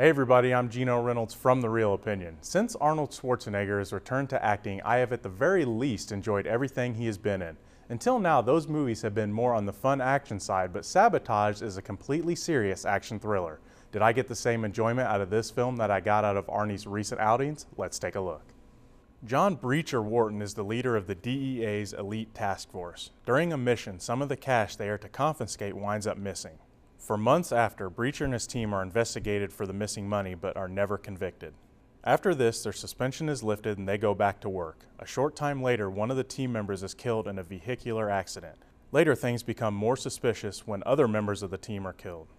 Hey everybody, I'm Geno Reynolds from The Real Opinion. Since Arnold Schwarzenegger has returned to acting, I have at the very least enjoyed everything he has been in. Until now, those movies have been more on the fun action side, but Sabotage is a completely serious action thriller. Did I get the same enjoyment out of this film that I got out of Arnie's recent outings? Let's take a look. John Breacher Wharton is the leader of the DEA's elite task force. During a mission, some of the cash they are to confiscate winds up missing. For months after, Breacher and his team are investigated for the missing money but are never convicted. After this, their suspension is lifted and they go back to work. A short time later, one of the team members is killed in a vehicular accident. Later, things become more suspicious when other members of the team are killed.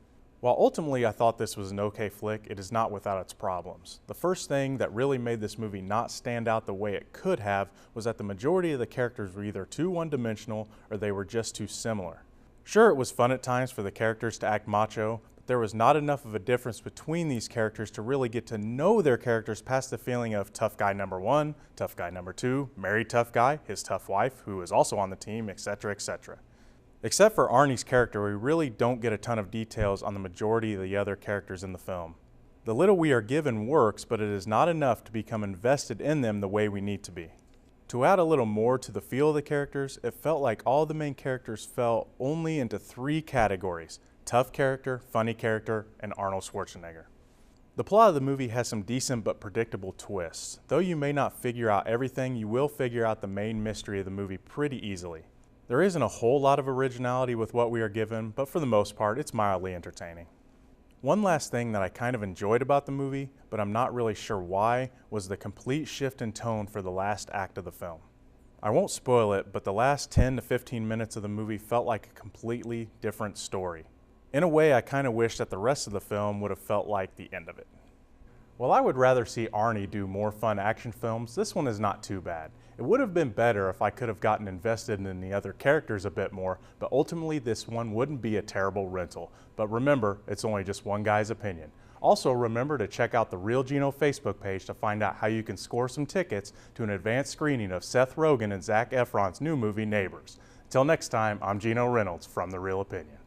While ultimately I thought this was an okay flick, it is not without its problems. The first thing that really made this movie not stand out the way it could have was that the majority of the characters were either too one-dimensional or they were just too similar. Sure, it was fun at times for the characters to act macho, but there was not enough of a difference between these characters to really get to know their characters past the feeling of tough guy number one, tough guy number two, married tough guy, his tough wife, who is also on the team, etc., etc. Except for Arnie's character, we really don't get a ton of details on the majority of the other characters in the film. The little we are given works, but it is not enough to become invested in them the way we need to be. To add a little more to the feel of the characters, it felt like all the main characters fell only into three categories: tough character, funny character, and Arnold Schwarzenegger. The plot of the movie has some decent but predictable twists. Though you may not figure out everything, you will figure out the main mystery of the movie pretty easily. There isn't a whole lot of originality with what we are given, but for the most part, it's mildly entertaining. One last thing that I kind of enjoyed about the movie, but I'm not really sure why, was the complete shift in tone for the last act of the film. I won't spoil it, but the last 10 to 15 minutes of the movie felt like a completely different story. In a way, I kind of wish that the rest of the film would have felt like the end of it. While I would rather see Arnie do more fun action films, this one is not too bad. It would have been better if I could have gotten invested in the other characters a bit more, but ultimately this one wouldn't be a terrible rental. But remember, it's only just one guy's opinion. Also remember to check out the Real Geno Facebook page to find out how you can score some tickets to an advanced screening of Seth Rogen and Zac Efron's new movie Neighbors. Till next time, I'm Geno Reynolds from The Real Opinion.